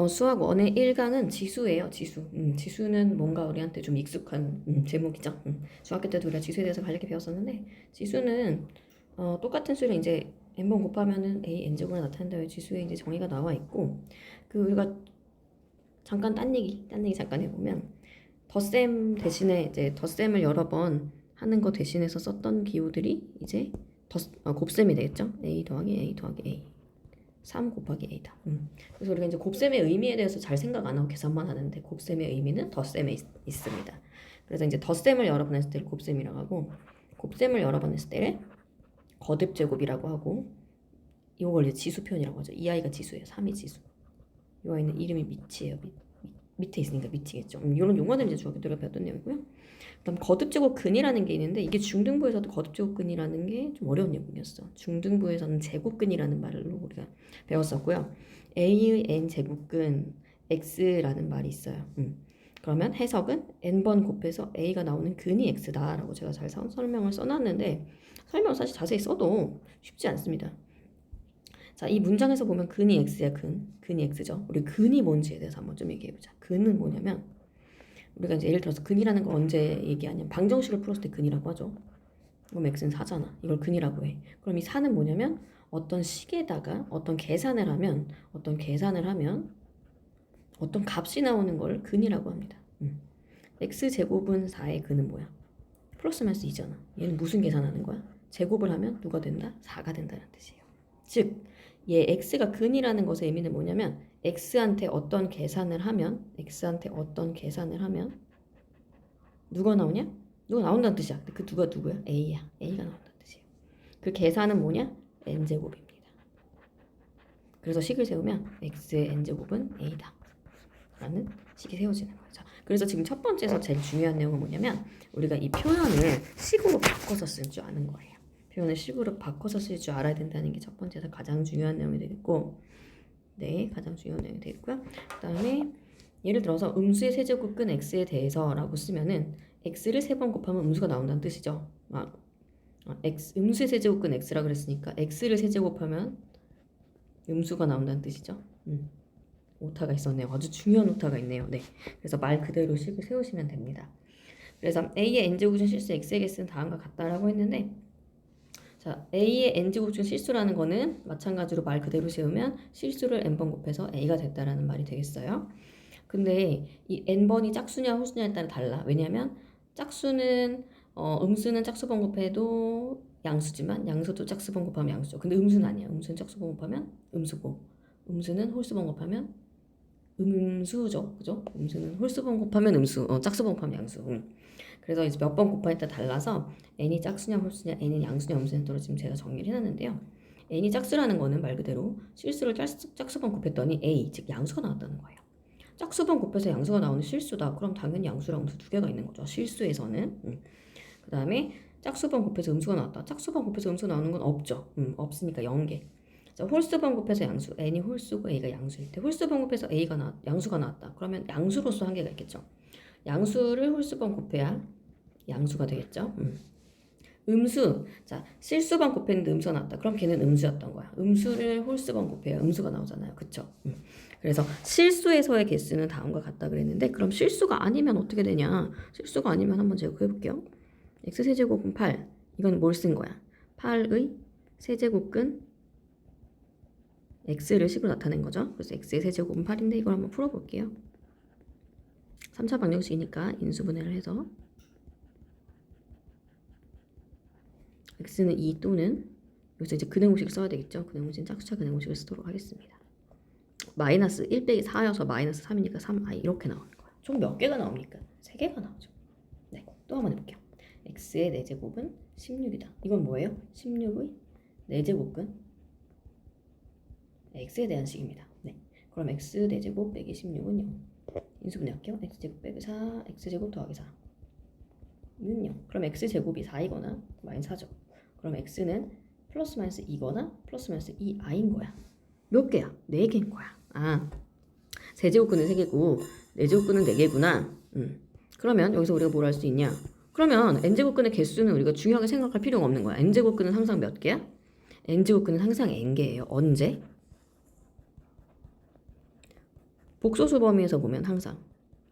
수학 1의 1강은 지수예요, 지수. 지수는 뭔가 우리한테 좀 익숙한 제목이죠. 중학교 때도 우리가 지수에 대해서 간략히 배웠었는데, 지수는 똑같은 수를 이제 n번 곱하면은 a n제곱으로 나타낸다는 지수에 이제 정의가 나와 있고, 그 우리가 잠깐 딴 얘기 잠깐 해보면, 덧셈 대신에 이제 덧셈을 여러 번 하는 거 대신해서 썼던 기호들이 이제 곱셈이 되겠죠. a 더하기 a 더하기 a. 3 곱하기 a다. 그래서 우리가 이제 곱셈의 의미에 대해서 잘 생각 안 하고 계산만 하는데 곱셈의 의미는 덧셈에 있습니다. 그래서 이제 덧셈을 여러 번 했을 때를 곱셈이라고 하고 곱셈을 여러 번 했을 때를 거듭제곱이라고 하고 이걸 이제 지수 표현이라고 하죠. 이 아이가 지수예요. 3이 지수. 이 아이는 이름이 밑이에요. 밑에 있으니까 밑이겠죠. 이런 용어들 이제 중학교 때 배웠던 내용이고요. 그다음 거듭제곱근이라는 게 있는데 이게 중등부에서도 거듭제곱근이라는 게 좀 어려운 내용이었어. 중등부에서는 제곱근이라는 말로 우리가 배웠었고요. a의 n 제곱근 x라는 말이 있어요. 그러면 해석은 n번 곱해서 a가 나오는 근이 x다라고 제가 잘 설명을 써놨는데 설명을 사실 자세히 써도 쉽지 않습니다. 자, 이 문장에서 보면 근이 x야, 근이 x죠. 우리 근이 뭔지에 대해서 한번 좀 얘기해보자. 근은 뭐냐면 우리가 이제 예를 들어서 근이라는 걸 언제 얘기하냐면 방정식을 풀었을 때 근이라고 하죠. 그럼 x는 4잖아. 이걸 근이라고 해. 그럼 이 4는 뭐냐면 어떤 식에다가 어떤 계산을 하면 어떤 값이 나오는 걸 근이라고 합니다. x제곱은 4의 근은 뭐야? 플러스 마이너스 2잖아. 얘는 무슨 계산하는 거야? 제곱을 하면 누가 된다? 4가 된다는 뜻이에요. 즉, 얘 x가 근이라는 것의 의미는 뭐냐면 x한테 어떤 계산을 하면 누가 나오냐? 누가 나온다는 뜻이야. 근데 그 누가 누구야? a야. a가 나온다는 뜻이에요. 그 계산은 뭐냐? n제곱입니다. 그래서 식을 세우면 x의 n제곱은 a다 라는 식이 세워지는 거죠. 그래서 지금 첫 번째에서 제일 중요한 내용은 뭐냐면 우리가 이 표현을 식으로 바꿔서 쓸 줄 아는 거예요. 표현을 식으로 바꿔서 쓸 줄 알아야 된다는 게 첫 번째에서 가장 중요한 내용이 되겠고, 네, 가장 중요한 내용이 되겠고요. 그 다음에 예를 들어서 음수의 세제곱근 x에 대해서라고 쓰면은 x를 3번 곱하면 음수가 나온다는 뜻이죠. 음수의 세제곱근 x라 그랬으니까 x를 세제곱하면 음수가 나온다는 뜻이죠. 오타가 있었네요. 아주 중요한 오타가 있네요. 네, 그래서 말 그대로 식을 세우시면 됩니다. 그래서 a의 n제곱 중 실수 x에게 쓰는 다음과 같다라고 했는데, 자, a의 n제곱 중 실수라는 거는 마찬가지로 말 그대로 세우면 실수를 n번 곱해서 a가 됐다라는 말이 되겠어요. 근데 이 n번이 짝수냐 홀수냐에 따라 달라. 왜냐면 짝수는 음수는 짝수번 곱해도 양수지만 양수도 짝수번 곱하면 양수죠. 근데 음수는 아니야. 음수는 짝수번 곱하면 음수고 음수는 홀수번 곱하면 음수죠. 그죠? 음수는 홀수번 곱하면 음수, 짝수번 곱하면 양수. 그래서 이제 몇 번 곱하냐에 따라 달라서 n이 짝수냐 홀수냐, n이 양수냐 음수냐에 따라 지금 제가 정리를 해놨는데요. n이 짝수라는 거는 말 그대로 실수를 짝수번 곱했더니 a, 즉 양수가 나왔다는 거예요. 짝수번 곱해서 양수가 나오는 실수다. 그럼 당연히 양수랑 음수 두 개가 있는 거죠. 실수에서는. 그 다음에 짝수번 곱해서 음수가 나왔다. 짝수번 곱해서 음수가 나오는 건 없죠. 없으니까 0개. 자, 홀수번 곱해서 양수, n이 홀수고 a가 양수일 때 홀수번 곱해서 양수가 나왔다. 그러면 양수로서 한계가 있겠죠. 양수를 홀수번 곱해야 양수가 되겠죠. 음수, 자, 실수번 곱했는데 음수가 나왔다. 그럼 걔는 음수였던 거야. 음수를 홀수번 곱해야 음수가 나오잖아요. 그쵸? 그래서 실수에서의 개수는 다음과 같다 그랬는데, 그럼 실수가 아니면 어떻게 되냐? 실수가 아니면 한번 제가 해볼게요. x세제곱은 8. 이건 뭘 쓴 거야? 8의 세제곱근 x를 식으로 나타낸 거죠. 그래서 x의 세제곱은 8인데 이걸 한번 풀어볼게요. 3차 방정식이니까 인수분해를 해서 x는 2 또는 여기서 이제 근해공식을 써야 되겠죠. 근해공식은 짝수차 근해공식을 쓰도록 하겠습니다. 마이너스 1 빼기 4여서 마이너스 3이니까 3i 이렇게 나오는 거야. 총 몇 개가 나옵니까? 3개가 나오죠. 네, 또 한번 해볼게요. x의 4제곱은 16이다. 이건 뭐예요? 16의 4제곱근 x에 대한 식입니다. 네, 그럼 x 4제곱 빼기 16은 0. 인수분해할게요. x제곱 빼기 4, x제곱 더하기 4는 0. 그럼 x제곱이 4이거나 마이너스 4죠. 그럼 x는 플러스 마이너스 2거나 플러스 마이너스 2i인 거야. 몇 개야? 4개인 거야. 세제곱근은 3개고 4제곱근은 4개구나. 그러면 여기서 우리가 뭘 할 수 있냐? 그러면 n제곱근의 개수는 우리가 중요하게 생각할 필요가 없는 거야. n제곱근은 항상 몇 개야? n제곱근은 항상 n개예요. 언제? 복소수 범위에서 보면 항상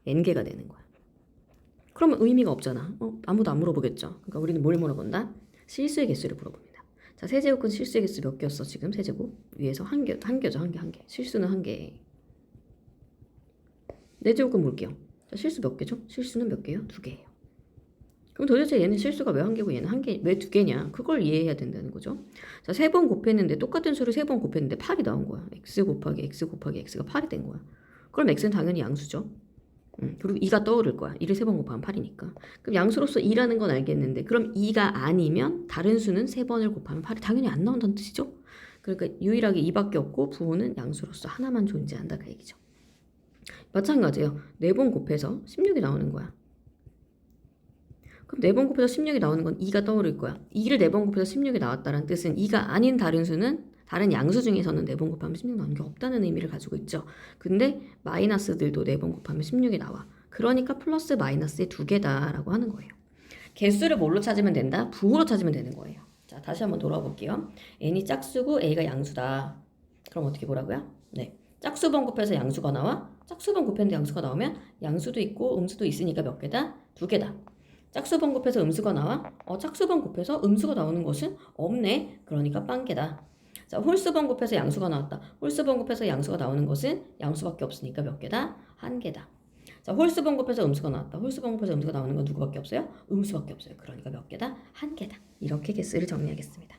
n개가 되는 거야. 그러면 의미가 없잖아. 아무도 안 물어보겠죠. 그러니까 우리는 뭘 물어본다? 실수의 개수를 물어봅니다. 자, 세제곱근 실수의 개수 몇 개였어? 지금 세제곱 위에서 한 개죠. 한 개. 실수는 한 개. 네제곱근 볼게요. 자, 실수 몇 개죠? 실수는 몇 개예요? 2개예요. 그럼 도대체 얘는 실수가 왜 한 개고 얘는 한 개, 왜 2개냐? 그걸 이해해야 된다는 거죠. 자, 3번 곱했는데 똑같은 수를 3번 곱했는데 8이 나온 거야. x 곱하기 x 곱하기 x가 8이 된 거야. 그럼 x는 당연히 양수죠. 그리고 2가 떠오를 거야. 2를 3번 곱하면 8이니까. 그럼 양수로서 2라는 건 알겠는데 그럼 2가 아니면 다른 수는 3번을 곱하면 8이 당연히 안 나온다는 뜻이죠. 그러니까 유일하게 2밖에 없고 부호는 양수로서 하나만 존재한다 그 얘기죠. 마찬가지예요. 4번 곱해서 16이 나오는 거야. 그럼 4번 곱해서 16이 나오는 건 2가 떠오를 거야. 2를 4번 곱해서 16이 나왔다는 뜻은 2가 아닌 다른 수는 다른 양수 중에서는 4번 곱하면 16 나오는 게 없다는 의미를 가지고 있죠. 근데 마이너스들도 4번 곱하면 16이 나와. 그러니까 플러스 마이너스의 2개다라고 하는 거예요. 개수를 뭘로 찾으면 된다? 부호로 찾으면 되는 거예요. 자, 다시 한번 돌아볼게요. n이 짝수고 a가 양수다. 그럼 어떻게 보라고요? 네. 짝수번 곱해서 양수가 나와? 짝수번 곱했는데 양수가 나오면 양수도 있고 음수도 있으니까 몇 개다? 2개다. 짝수번 곱해서 음수가 나와? 짝수번 곱해서 음수가 나오는 것은 없네. 그러니까 빵개다. 자, 홀수번 곱해서 양수가 나왔다. 홀수번 곱해서 양수가 나오는 것은 양수밖에 없으니까 몇 개다? 1개다. 자, 홀수번 곱해서 음수가 나왔다. 홀수번 곱해서 음수가 나오는 건 누구밖에 없어요? 음수밖에 없어요. 그러니까 몇 개다? 1개다. 이렇게 개수를 정리하겠습니다.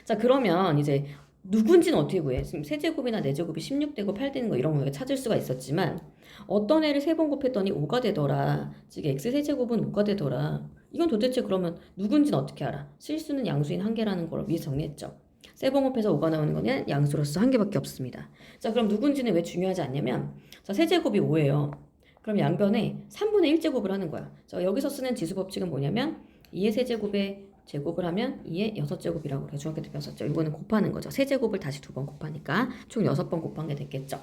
자, 그러면 이제 누군지는 어떻게 구해? 지금 세제곱이나 네제곱이 16되고 8되는 거 이런 거 찾을 수가 있었지만 어떤 애를 3번 곱했더니 5가 되더라. 즉 x세제곱은 5가 되더라. 이건 도대체 그러면 누군지는 어떻게 알아? 실수는 양수인 1개라는 걸 위해서 정리했죠. 3번 곱해서 5가 나오는 거는 양수로서 1개밖에 없습니다. 자, 그럼 누군지는 왜 중요하지 않냐면 자, 세제곱이 5예요. 그럼 양변에 3분의 1제곱을 하는 거야. 자, 여기서 쓰는 지수법칙은 뭐냐면 2의 세제곱에 제곱을 하면 2의 6제곱이라고 그래요. 중학교 때 배웠었죠. 이거는 곱하는 거죠. 세제곱을 다시 2번 곱하니까 총 6번 곱한 게 됐겠죠.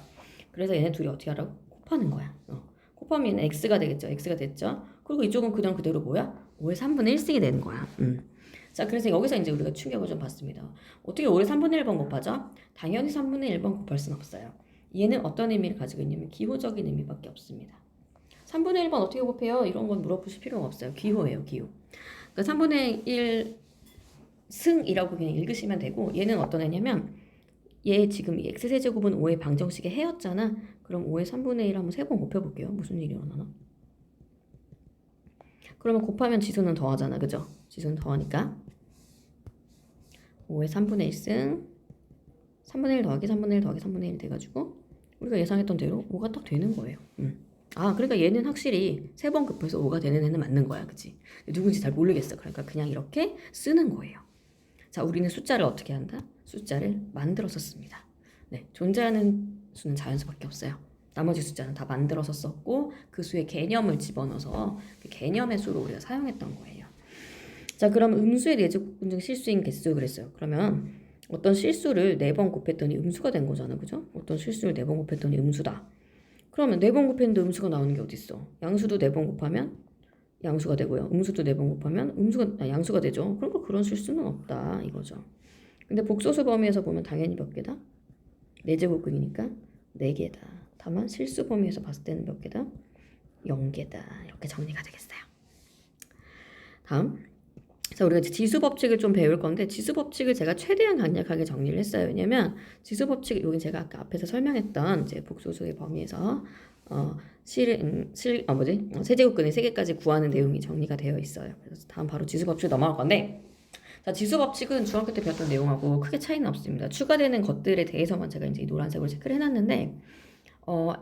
그래서 얘네 둘이 어떻게 하라고? 곱하는 거야. 곱하면 얘는 x가 되겠죠. x가 됐죠. 그리고 이쪽은 그냥 그대로 뭐야? 5의 3분의 1씩이 되는 거야. 자, 그래서 여기서 이제 우리가 충격을 좀 받습니다. 어떻게 5의 3분의 1번 곱하죠? 당연히 3분의 1번 곱할 수는 없어요. 얘는 어떤 의미를 가지고 있냐면 기호적인 의미밖에 없습니다. 3분의 1번 어떻게 곱해요? 이런 건 물어보실 필요가 없어요. 기호예요, 기호. 그러니까 3분의 1 승이라고 그냥 읽으시면 되고 얘는 어떤 애냐면 얘 지금 이 x세제곱은 5의 방정식의 해였잖아. 그럼 5의 3분의 1 한번 3번 곱해볼게요. 무슨 일이 일어나나? 그러면 곱하면 지수는 더하잖아. 그죠? 지수는 더하니까 5의 3분의 1승 3분의 1 더하기 3분의 1 더하기 3분의 1 돼가지고 우리가 예상했던 대로 5가 딱 되는 거예요. 그러니까 얘는 확실히 3번 곱해서 5가 되는 애는 맞는 거야. 그치? 누군지 잘 모르겠어. 그러니까 그냥 이렇게 쓰는 거예요. 자, 우리는 숫자를 어떻게 한다? 숫자를 만들어서 씁니다. 네, 존재하는 수는 자연수밖에 없어요. 나머지 숫자는 다 만들어서 썼고 그 수의 개념을 집어넣어서 그 개념의 수로 우리가 사용했던 거예요. 자, 그럼 음수의 내제곱분 중 실수인 개수 그랬어요. 그러면 어떤 실수를 4번 곱했더니 음수가 된 거잖아. 그죠? 어떤 실수를 4번 곱했더니 음수다. 그러면 4번 곱했는데 음수가 나오는 게 어딨어? 양수도 4번 곱하면 양수가 되고요. 음수도 4번 곱하면 양수가 되죠. 그러니까 그런 실수는 없다 이거죠. 근데 복소수 범위에서 보면 당연히 몇 개다? 4제곱근이니까 4개다. 다만 실수 범위에서 봤을 때는 몇 개다? 0개다. 이렇게 정리가 되겠어요. 다음. 자, 우리가 이제 지수법칙을 좀 배울 건데 지수법칙을 제가 최대한 간략하게 정리를 했어요. 왜냐면 지수법칙 여기 제가 아까 앞에서 설명했던 이제 복소수의 범위에서 세제곱근의 3개까지 구하는 내용이 정리가 되어 있어요. 그래서 다음 바로 지수법칙 넘어갈 건데 자, 지수법칙은 중학교 때 배웠던 내용하고 크게 차이는 없습니다. 추가되는 것들에 대해서만 제가 이제 노란색으로 체크를 해놨는데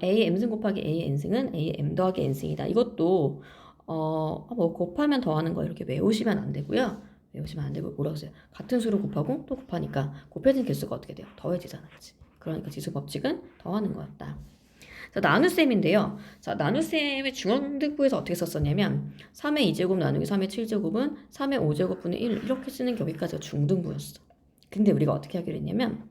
a m승 곱하기 a n승은 a m 더하기 n승이다. 이것도 뭐 곱하면 더하는 거 이렇게 외우시면 안 되고요. 외우시면 안 되고 뭐라고 써요? 같은 수를 곱하고 또 곱하니까 곱해진 개수가 어떻게 돼요? 더해지잖아. 그치? 그러니까 지수법칙은 더하는 거였다. 자, 나눗셈인데요. 자, 나눗셈의 중앙등부에서 어떻게 썼었냐면 3의 2제곱 나누기 3의 7제곱은 3의 5제곱분의 1 이렇게 쓰는 게 여기까지가 중등부였어. 근데 우리가 어떻게 하기로 했냐면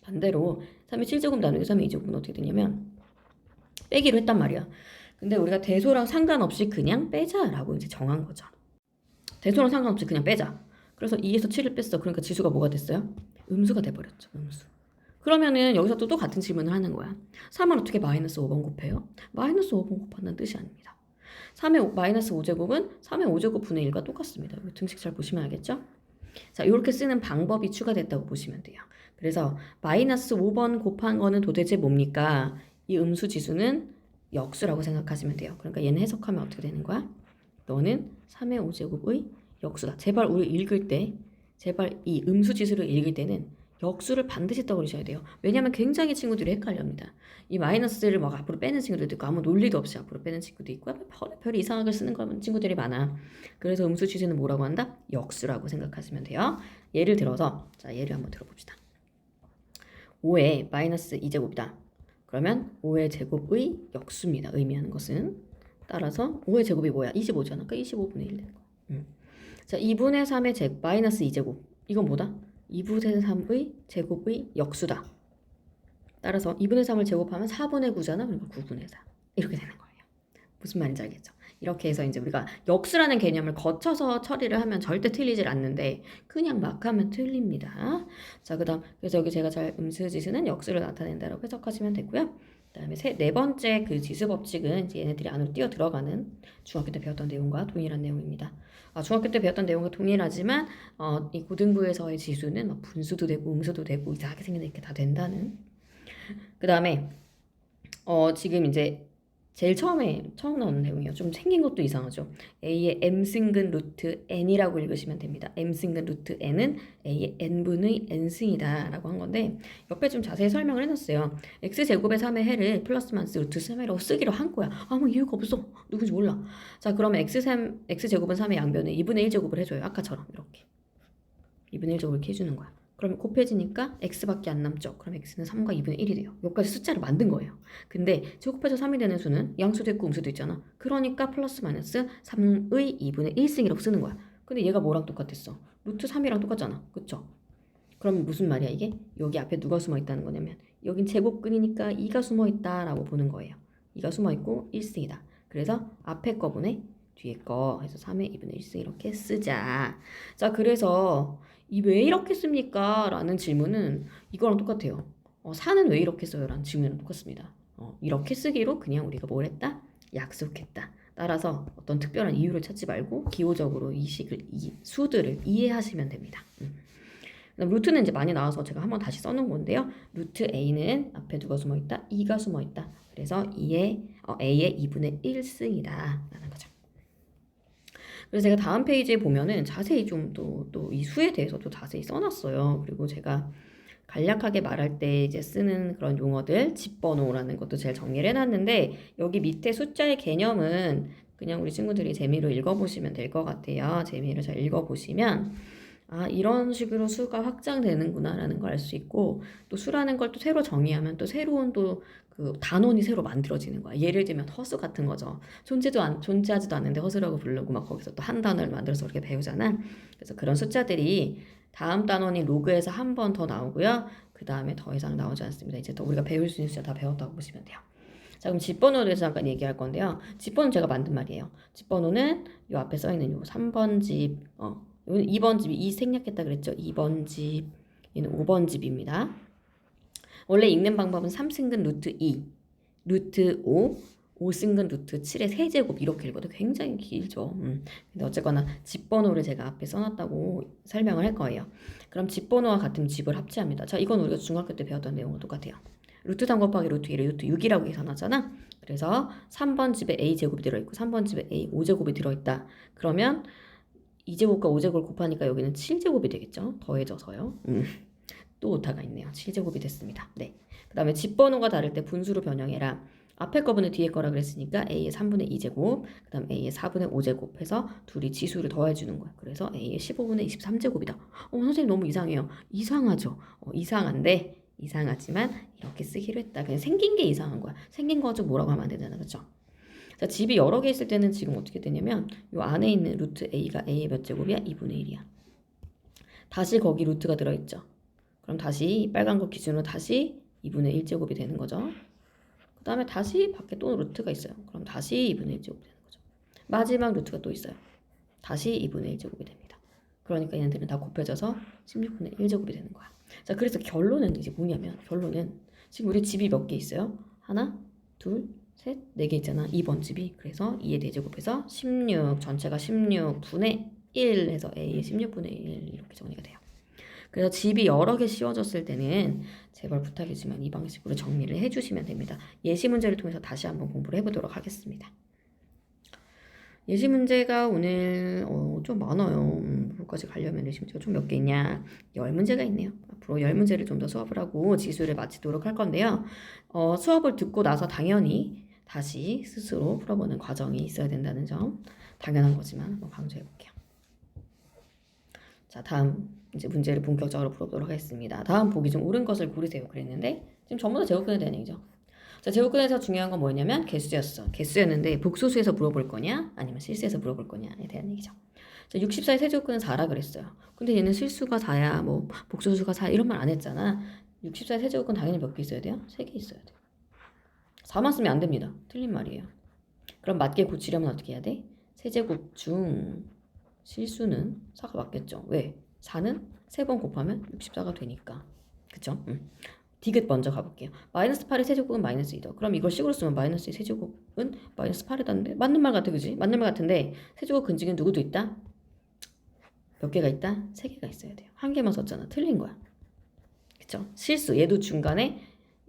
반대로 3의 7제곱 나누기 3의 2제곱은 어떻게 되냐면 빼기로 했단 말이야. 근데 우리가 대소랑 상관없이 그냥 빼자라고 이제 정한 거죠. 대소랑 상관없이 그냥 빼자. 그래서 2에서 7을 뺐어. 그러니까 지수가 뭐가 됐어요? 음수가 돼버렸죠. 음수. 그러면은 여기서 또 같은 질문을 하는 거야. 3을 어떻게 마이너스 5번 곱해요? 마이너스 5번 곱한다는 뜻이 아닙니다. 3의 마이너스 5제곱은 3의 5제곱 분의 1과 똑같습니다. 등식 잘 보시면 알겠죠? 자, 이렇게 쓰는 방법이 추가됐다고 보시면 돼요. 그래서 마이너스 5번 곱한 거는 도대체 뭡니까? 이 음수 지수는 역수라고 생각하시면 돼요. 그러니까 얘는 해석하면 어떻게 되는 거야? 너는 3의 5제곱의 역수다. 제발 우리 읽을 때, 제발 이 음수 지수를 읽을 때는 역수를 반드시 떠올리셔야 돼요. 왜냐하면 굉장히 친구들이 헷갈려합니다. 이 마이너스를 막 앞으로 빼는 친구들도 있고 아무 논리도 없이 앞으로 빼는 친구도 있고 별이 이상하게 쓰는 친구들이 많아. 그래서 음수 지수는 뭐라고 한다? 역수라고 생각하시면 돼요. 예를 들어서 자 예를 한번 들어봅시다. 5의 마이너스 2제곱이다. 그러면 5의 제곱의 역수입니다. 의미하는 것은 따라서 5의 제곱이 뭐야? 25잖아. 그러니까 25분의 1 되는 거야. 자 2분의 3의 마이너스 2제곱 이건 뭐다? 2분의 3의 제곱의 역수다. 따라서 2분의 3을 제곱하면 4분의 9잖아. 그러니까 9분의 4 이렇게 되는 거예요. 무슨 말인지 알겠죠? 이렇게 해서 이제 우리가 역수라는 개념을 거쳐서 처리를 하면 절대 틀리질 않는데 그냥 막 하면 틀립니다. 자 그다음 그래서 여기 제가 잘 음수지수는 역수를 나타낸다라고 해석하시면 되고요. 그다음에 네 번째 그 지수 법칙은 이제 얘네들이 안으로 뛰어 들어가는 중학교 때 배웠던 내용과 동일한 내용입니다. 중학교 때 배웠던 내용과 동일하지만 이 고등부에서의 지수는 막 분수도 되고 음수도 되고 이상하게 생긴 이렇게 다 된다는. 그 다음에 지금 이제 제일 처음 나오는 내용이에요. 좀 생긴 것도 이상하죠. A의 m승근 루트 n이라고 읽으시면 됩니다. m승근 루트 n은 A의 n분의 n승이다 라고 한 건데 옆에 좀 자세히 설명을 해놨어요. x제곱의 3의 해를 플러스 마이너스 루트 3회라고 쓰기로 한 거야. 아무 이유가 없어. 누군지 몰라. 자 그러면 x제곱은 3의 양변에 2분의 1제곱을 해줘요. 아까처럼 이렇게 2분의 1제곱을 이렇게 해주는 거야. 그러면 곱해지니까 x밖에 안 남죠. 그럼 x는 3과 2분의 1이 돼요. 여기까지 숫자를 만든 거예요. 근데 제곱해서 3이 되는 수는 양수도 있고 음수도 있잖아. 그러니까 플러스 마이너스 3의 2분의 1승이라고 쓰는 거야. 근데 얘가 뭐랑 똑같았어? 루트 3이랑 똑같잖아. 그쵸? 그럼 무슨 말이야 이게? 여기 앞에 누가 숨어 있다는 거냐면 여긴 제곱근이니까 2가 숨어 있다라고 보는 거예요. 2가 숨어 있고 1승이다. 그래서 앞에 거분의 뒤에 거 해서 3의 2분의 1승 이렇게 쓰자. 자 그래서 이 왜 이렇게 씁니까? 라는 질문은 이거랑 똑같아요. 4는 왜 이렇게 써요? 라는 질문은 똑같습니다. 이렇게 쓰기로 그냥 우리가 뭘 했다? 약속했다. 따라서 어떤 특별한 이유를 찾지 말고 기호적으로 이 수들을 이해하시면 됩니다. 루트는 이제 많이 나와서 제가 한번 다시 써놓은 건데요. 루트 A는 앞에 누가 숨어있다? 2가 숨어있다. 그래서 A의 2분의 1승이다 라는 거죠. 그래서 제가 다음 페이지에 보면은 자세히 좀 또 이 수에 대해서도 자세히 써놨어요. 그리고 제가 간략하게 말할 때 이제 쓰는 그런 용어들, 집번호라는 것도 제가 정리를 해놨는데 여기 밑에 숫자의 개념은 그냥 우리 친구들이 재미로 읽어보시면 될 것 같아요. 재미로 잘 읽어보시면 이런 식으로 수가 확장되는구나 라는 걸 알 수 있고 또 수라는 걸 또 새로 정의하면 또 새로운 또 그 단원이 새로 만들어지는 거야. 예를 들면 허수 같은 거죠. 존재하지도 않는데 허수라고 부르고 막 거기서 또 한 단어를 만들어서 그렇게 배우잖아. 그래서 그런 숫자들이 다음 단원이 로그에서 한 번 더 나오고요. 그 다음에 더 이상 나오지 않습니다. 이제 또 우리가 배울 수 있는 숫자 다 배웠다고 보시면 돼요. 자 그럼 집번호에 대해서 잠깐 얘기할 건데요. 집번호는 제가 만든 말이에요. 집번호는 요 앞에 써있는 요 3번 집 2번 집이 2 생략했다 그랬죠. 2번 집 얘는 5번 집입니다. 원래 읽는 방법은 3승근 루트 2 루트 5 5승근 루트 7의 세제곱 이렇게 읽어도 굉장히 길죠. 근데 어쨌거나 집번호를 제가 앞에 써놨다고 설명을 할 거예요. 그럼 집번호와 같은 집을 합치합니다. 자 이건 우리가 중학교 때 배웠던 내용과 똑같아요. 루트 3 곱하기 루트 1을 루트 6이라고 계산하잖아. 그래서 3번 집에 A제곱이 들어있고 3번 집에 A 5제곱이 들어있다. 그러면 2제곱과 5제곱을 곱하니까 여기는 7제곱이 되겠죠. 더해져서요. 또 오타가 있네요. 7제곱이 됐습니다. 네. 그 다음에 집번호가 다를 때 분수로 변형해라. 앞에 거분의 뒤에 거라 그랬으니까 A의 3분의 2제곱, 그 다음 A의 4분의 5제곱 해서 둘이 지수를 더해주는 거야. 그래서 A의 15분의 23제곱이다. 선생님 너무 이상해요. 이상하죠? 이상하지만 이렇게 쓰기로 했다. 그냥 생긴 게 이상한 거야. 생긴 거 가지고 뭐라고 하면 안 되잖아. 그쵸? 자, 집이 여러 개 있을 때는 지금 어떻게 되냐면 요 안에 있는 루트 A가 A의 몇 제곱이야? 2분의 1이야. 다시 거기 루트가 들어있죠. 그럼 다시 빨간 거 기준으로 다시 2분의 1제곱이 되는 거죠. 그 다음에 다시 밖에 또 루트가 있어요. 그럼 다시 2분의 1제곱이 되는 거죠. 마지막 루트가 또 있어요. 다시 2분의 1제곱이 됩니다. 그러니까 얘네들은 다 곱해져서 16분의 1제곱이 되는 거야. 자, 그래서 결론은 이제 뭐냐면 결론은 지금 우리 집이 몇 개 있어요? 하나, 둘, 셋, 네 개 있잖아. 2번 집이. 그래서 2의 대제곱해서 16, 전체가 16분의 1 해서 A의 16분의 1 이렇게 정리가 돼요. 그래서 집이 여러 개 씌워졌을 때는 제발 부탁이지만 이 방식으로 정리를 해주시면 됩니다. 예시 문제를 통해서 다시 한번 공부를 해보도록 하겠습니다. 예시 문제가 오늘 좀 많아요. 뭐까지 가려면 예시 문제가 좀 몇 개 있냐? 10문제가 있네요. 앞으로 10문제를 좀 더 수업을 하고 지수를 마치도록 할 건데요. 수업을 듣고 나서 당연히 다시 스스로 풀어보는 과정이 있어야 된다는 점 당연한 거지만 한번 강조해 볼게요. 자, 다음 이제 문제를 본격적으로 풀어보도록 하겠습니다. 다음 보기 중 옳은 것을 고르세요. 그랬는데 지금 전부 다 제곱근에 대한 얘기죠. 자, 제곱근에서 중요한 건 뭐였냐면 개수였어. 개수였는데 복소수에서 물어볼 거냐 아니면 실수에서 물어볼 거냐에 대한 얘기죠. 자, 64의 세제곱근은 4라 그랬어요. 근데 얘는 실수가 4야 뭐 복소수가 4 이런 말 안 했잖아. 64의 세제곱근 당연히 몇 개 있어야 돼요? 3개 있어야 돼요. 4만 쓰면 안 됩니다. 틀린 말이에요. 그럼 맞게 고치려면 어떻게 해야 돼? 세제곱 중 실수는 4가 맞겠죠. 왜? 4는 3번 곱하면 64가 되니까. 그쵸? 디귿 먼저 가볼게요. 마이너스 8의 세제곱은 마이너스 2다. 그럼 이걸 식으로 쓰면 마이너스 2의 세제곱은 마이너스 8이다는데? 맞는 말 같아, 그지? 맞는 말 같은데 세제곱 근직은 누구도 있다? 몇 개가 있다? 3개가 있어야 돼요. 한 개만 썼잖아. 틀린 거야. 그쵸? 실수. 얘도 중간에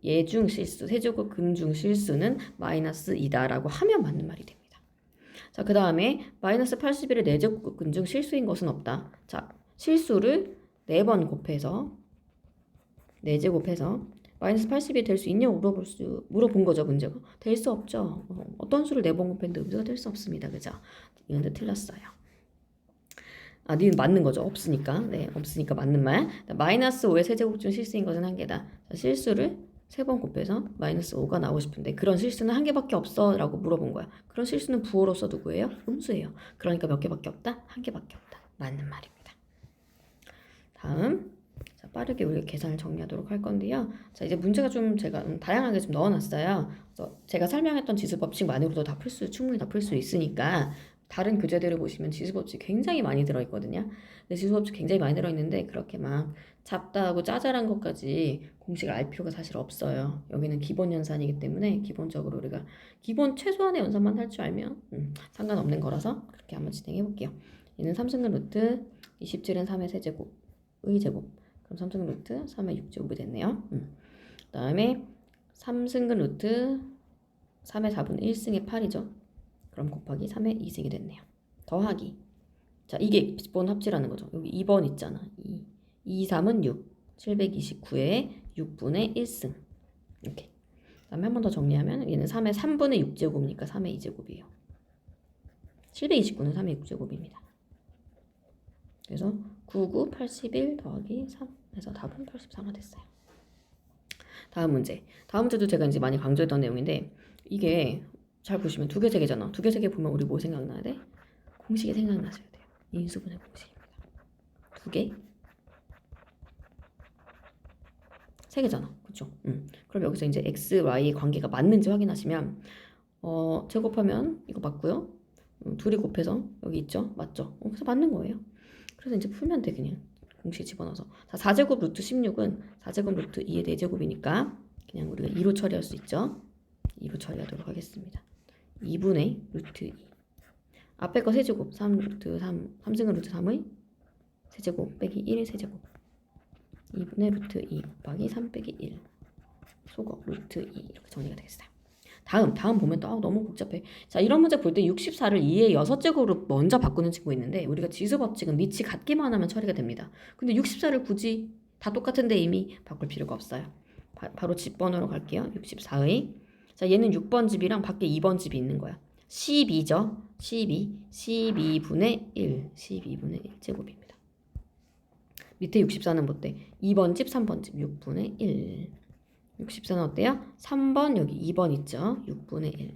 예중 실수, 세제곱 근중 실수는 마이너스 2다라고 하면 맞는 말이 됩니다. 자, 그 다음에 마이너스 81의 4제곱 근중 실수인 것은 없다. 자, 실수를 4번 곱해서 4제곱해서 마이너스 80이 될 수 있냐고 물어본 거죠, 문제가. 될 수 없죠. 어떤 수를 4번 곱했는데 음수가 될 수 없습니다. 그죠? 이건 틀렸어요. 아, 니는 맞는 거죠. 없으니까. 네, 없으니까 맞는 말. 마이너스 5의 세제곱 중 실수인 것은 한 개다. 자, 실수를 3번 곱해서 마이너스 5가 나오고 싶은데 그런 실수는 한 개밖에 없어 라고 물어본 거야. 그런 실수는 부호로서 누구예요? 음수예요. 그러니까 몇 개밖에 없다? 한 개밖에 없다. 맞는 말입니다. 다음, 자, 빠르게 우리 계산을 정리하도록 할 건데요. 자, 이제 문제가 좀 제가 다양하게 좀 넣어놨어요. 그래서 제가 설명했던 지수 법칙만으로도 충분히 다 풀 수 있으니까 다른 교재들을 보시면 지수 법칙 굉장히 많이 들어있거든요. 근데 지수 법칙 굉장히 많이 들어있는데 그렇게 막 잡다하고 짜잘한 것까지 공식을 알 필요가 사실 없어요. 여기는 기본 연산이기 때문에 기본적으로 우리가 기본 최소한의 연산만 할 줄 알면 상관없는 거라서 그렇게 한번 진행해 볼게요. 얘는 3승근 루트 27은 3의 세제곱의 제곱. 그럼 3승근 루트 3의 6제곱이 됐네요. 그 다음에 3승근 루트 3의 4분의 1승의 8이죠. 그럼 곱하기 3의 2승이 됐네요. 더하기. 자, 이게 번 합치라는 거죠. 여기 2번 있잖아. 2, 3은 6. 729에 6분의 1승. 이렇게. 그 다음에 한 번 더 정리하면 얘는 3의 3분의 6제곱이니까 3의 2제곱이에요. 729는 3의 6제곱입니다. 그래서 99, 81 더하기 3 해서 답은 84가 됐어요. 다음 문제. 다음 문제도 제가 이제 많이 강조했던 내용인데 이게 잘 보시면 2개, 3개잖아. 2개, 3개 보면 우리 뭐 생각나야 돼? 공식이 생각나셔야 돼요. 인수분해 공식입니다. 2개, 3개잖아. 그쵸? 그럼 여기서 이제 x, y의 관계가 맞는지 확인하시면 제곱하면 이거 맞고요. 둘이 곱해서 여기 있죠? 맞죠? 그래서 맞는 거예요. 그래서 이제 풀면 돼 그냥. 공식 집어넣어서. 자, 4제곱 루트 16은 4제곱 루트 2의 4제곱이니까 그냥 우리가 2로 처리할 수 있죠? 2로 처리하도록 하겠습니다. 2분의 루트 2. 앞에 거 세제곱 3 루트 3, 3승은 루트 3의 세제곱 빼기 1의 세제곱 2분의 루트 2 곱하기 3 빼기 1 소거 루트 2 이렇게 정리가 되겠어요. 다음 보면 또 너무 복잡해. 자, 이런 문제 볼 때 64를 2의 6제곱으로 먼저 바꾸는 친구 있는데 우리가 지수 법칙은 밑이 같기만 하면 처리가 됩니다. 근데 64를 굳이 다 똑같은데 이미 바꿀 필요가 없어요. 바로 집번호로 갈게요. 64의 자, 얘는 6번 집이랑 밖에 2번 집이 있는 거야. 12죠. 12분의 1 12분의 1제곱입니다. 밑에 64는 뭐 때? 2번 집, 3번 집 6분의 1 64는 어때요? 3번 여기 2번 있죠. 6분의 1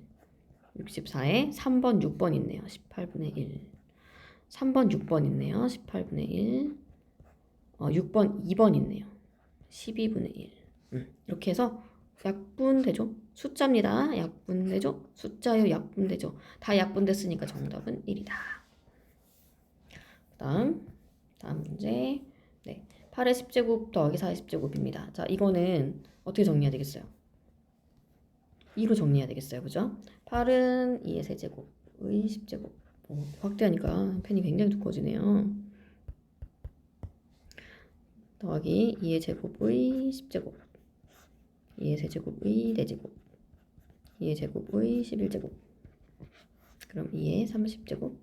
64에 3번 6번 있네요. 18분의 1 3번 6번 있네요. 18분의 1 6번 2번 있네요. 12분의 1 이렇게 해서 약분되죠. 숫자입니다. 약분되죠. 숫자요. 약분되죠. 다 약분됐으니까 정답은 1이다. 다음 문제. 네. 8의 10제곱 더하기 4의 10제곱입니다. 자, 이거는 어떻게 정리해야 되겠어요? 2로 정리해야 되겠어요. 그죠? 8은 2의 세제곱의 10제곱. 확대하니까 펜이 굉장히 두꺼워지네요. 더하기 2의 제곱의 10제곱. 2의 세제곱의 4제곱. 2의 제곱의 11제곱. 그럼 2의 30제곱.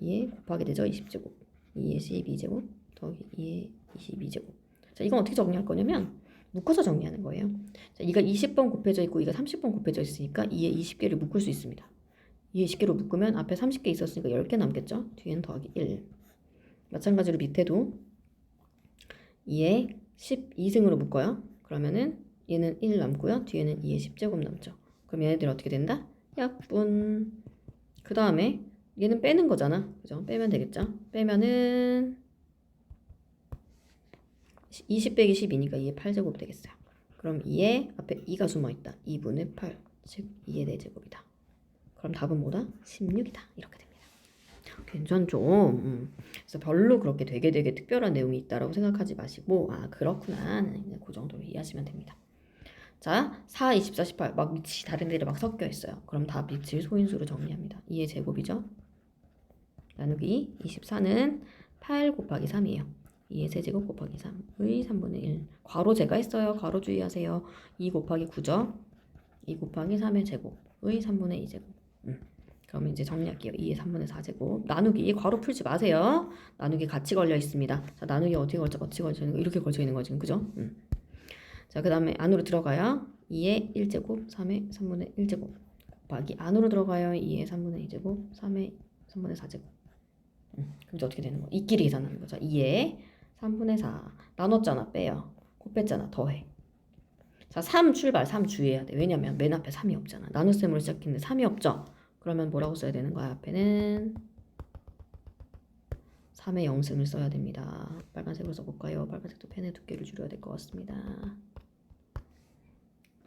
2의 곱하기 되죠. 20제곱. 2의 12제곱 더하기 2의 22제곱. 자, 이건 어떻게 정리할 거냐면 묶어서 정리하는 거예요. 자, 이가 20번 곱해져 있고 이가 30번 곱해져 있으니까 2의 20개를 묶을 수 있습니다. 2의 20개로 묶으면 앞에 30개 있었으니까 10개 남겠죠. 뒤에는 더하기 1. 마찬가지로 밑에도 2의 12승으로 묶어요. 그러면은 얘는 1 남고요. 뒤에는 2의 10제곱 남죠. 그럼 얘네들 어떻게 된다? 약분. 그 다음에 얘는 빼는 거잖아. 그죠? 빼면 되겠죠? 빼면은 20 빼기 12니까 2의 8제곱 되겠어요. 그럼 2에 앞에 2가 숨어있다. 2분의 8, 즉 2의 4제곱이다. 그럼 답은 뭐다? 16이다. 이렇게 됩니다. 괜찮죠? 그래서 별로 그렇게 되게 특별한 내용이 있다라고 생각하지 마시고 아 그렇구나. 그 정도로 이해하시면 됩니다. 자, 4, 24, 18 막 밑이 다른 데를 막 섞여 있어요. 그럼 다 밑을 소인수로 정리합니다. 2의 제곱이죠. 나누기 24는 8 곱하기 3이에요. 2의 세제곱 곱하기 3의 3분의 1. 괄호 제가 했어요. 괄호 주의하세요. 2 곱하기 9죠. 2 곱하기 3의 제곱의 3분의 2제곱. 그러면 이제 정리할게요. 2의 3분의 4제곱. 나누기 괄호 풀지 마세요. 나누기 같이 걸려 있습니다. 자, 나누기 어떻게 같이 걸쳐 있는 거? 이렇게 걸쳐 있는 거 지금 그죠? 자, 그 다음에 안으로 들어가요. 2의 1제곱 3의 3분의 1제곱 곱하기 안으로 들어가요. 2의 3분의 2제곱 3의 3분의 4제곱. 그럼 이제 어떻게 되는 거? 이끼리 계산하는 거죠. 2의 3분의 4 나눴잖아. 빼요. 곱했잖아. 더해. 자, 3 출발. 3 주의해야 돼. 왜냐면 맨 앞에 3이 없잖아. 나눗셈으로 시작했는데 3이 없죠. 그러면 뭐라고 써야 되는 거야? 앞에는 3의 0승을 써야 됩니다. 빨간색으로 써볼까요? 빨간색도 펜의 두께를 줄여야 될 것 같습니다.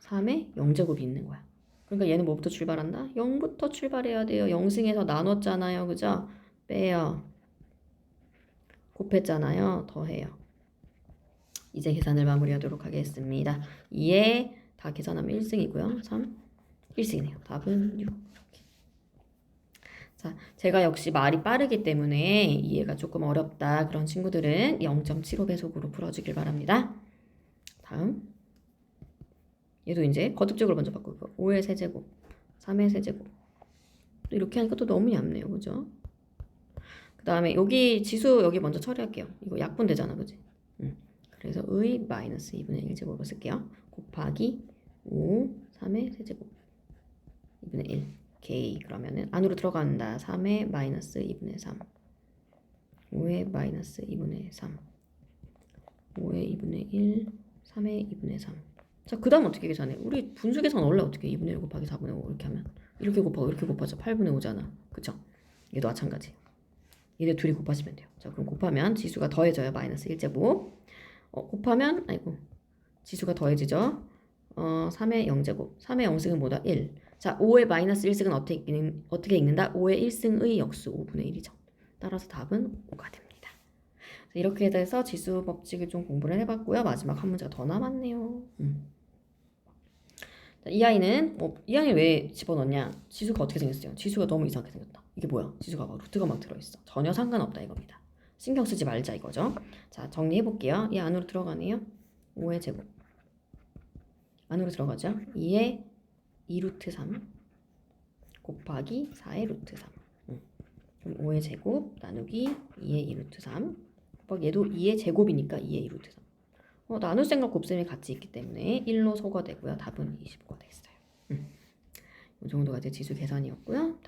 3의 0제곱이 있는 거야. 그러니까 얘는 뭐부터 출발한다? 0부터 출발해야 돼요. 0승에서 나눴잖아요. 그죠? 빼요. 곱했잖아요. 더해요. 이제 계산을 마무리하도록 하겠습니다. 2에 다 계산하면 1승이고요. 3, 1승이네요. 답은 6. 이렇게. 자, 제가 역시 말이 빠르기 때문에 이해가 조금 어렵다. 그런 친구들은 0.75배속으로 풀어주길 바랍니다. 다음. 얘도 이제 거듭적으로 먼저 바꾸고 5의 세제곱, 3의 세제곱. 또 이렇게 하니까 또 너무 얇네요. 그죠? 그 다음에 여기 지수 여기 먼저 처리할게요. 이거 약분 되잖아. 그지? 그래서 의 마이너스 2분의 1제곱을 쓸게요. 곱하기 5, 3의 세제곱 2분의 1. 오케이. 그러면은 안으로 들어간다. 3의 마이너스 2분의 3 5의 마이너스 2분의 3 5의 2분의 1 3의 2분의 3. 자, 그 다음 어떻게 계산해? 우리 분수 계산 원래 어떻게 2분의 1 곱하기 4분의 5 이렇게 하면 이렇게 곱하고 이렇게 곱하죠. 8분의 5잖아. 그쵸? 얘도 마찬가지. 얘네 둘이 곱하시면 돼요. 자, 그럼 곱하면 지수가 더해져요. 마이너스 1제곱. 곱하면 아이고 지수가 더해지죠. 3의 0제곱. 3의 0승은 뭐다? 1. 자, 5의 마이너스 1승은 어떻게 읽는다? 5의 1승의 역수 5분의 1이죠. 따라서 답은 5가 됩니다. 이렇게 해서 지수 법칙을 좀 공부를 해봤고요. 마지막 한 문제가 더 남았네요. 자, 이 아이는 왜 집어넣냐? 지수가 어떻게 생겼어요? 지수가 너무 이상하게 생겼다. 이게 뭐야? 지수가 막 루트가 막 들어있어. 전혀 상관없다 이겁니다. 신경 쓰지 말자 이거죠. 자, 정리해볼게요. 이 안으로 들어가네요. 5의 제곱. 안으로 들어가죠. 2의 2루트 3 곱하기 4의 루트 3. 그럼 5의 제곱 나누기 2의 2루트 3 곱하기 얘도 2의 제곱이니까 2의 2루트 3. 나눗셈과 곱셈이 같이 있기 때문에 1로 소거되고요. 답은 25가 되겠어요. 이 정도가 이제 지수 계산이었고요.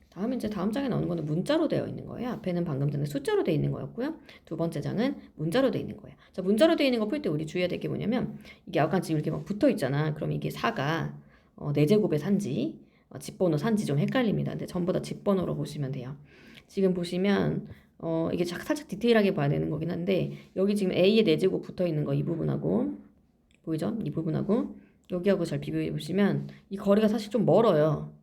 다음 이제 다음 장에 나오는 거는 문자로 되어 있는 거예요. 앞에는 방금 전에 숫자로 되어 있는 거였고요. 두 번째 장은 문자로 되어 있는 거예요. 자, 문자로 되어 있는 거 풀 때 우리 주의해야 될 게 뭐냐면 이게 약간 지금 이렇게 막 붙어 있잖아. 그럼 이게 4가 4제곱의 산지, 집번호 산지 좀 헷갈립니다. 근데 전부 다 집번호로 보시면 돼요. 지금 보시면 이게 살짝 디테일하게 봐야 되는 거긴 한데 여기 지금 A의 4제곱 붙어 있는 거 이 부분하고 보이죠? 이 부분하고 여기하고 잘 비교해 보시면 이 거리가 사실 좀 멀어요.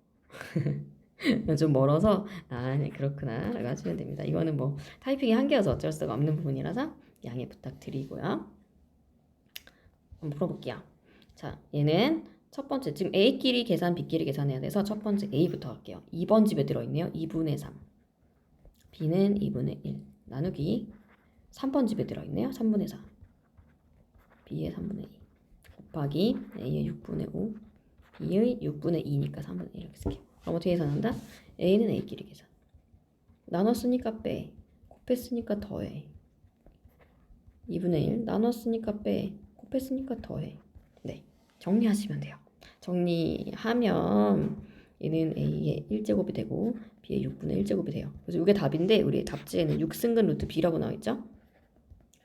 좀 멀어서 네, 그렇구나 라고 하시면 됩니다. 이거는 뭐 타이핑이 한계여서 어쩔 수가 없는 부분이라서 양해 부탁드리고요. 한번 풀어볼게요. 자, 얘는 첫 번째 지금 A끼리 계산, B끼리 계산해야 돼서 첫 번째 A부터 할게요. 2번 집에 들어있네요. 2분의 3. B는 2분의 1 나누기 3번 집에 들어있네요. 3분의 4. B의 3분의 2 곱하기 A의 6분의 5 B의 6분의 2니까 3분의 1 이렇게 쓸게요. 그럼 어떻게 계산한다? A는 A끼리 계산. 나눴으니까 빼. 곱했으니까 더해. 2분의 1 나눴으니까 빼. 곱했으니까 더해. 네, 정리하시면 돼요. 정리하면 얘는 A의 1제곱이 되고 B의 6분의 1제곱이 돼요. 그래서 이게 답인데 우리 답지에는 6승근 루트 B라고 나와있죠?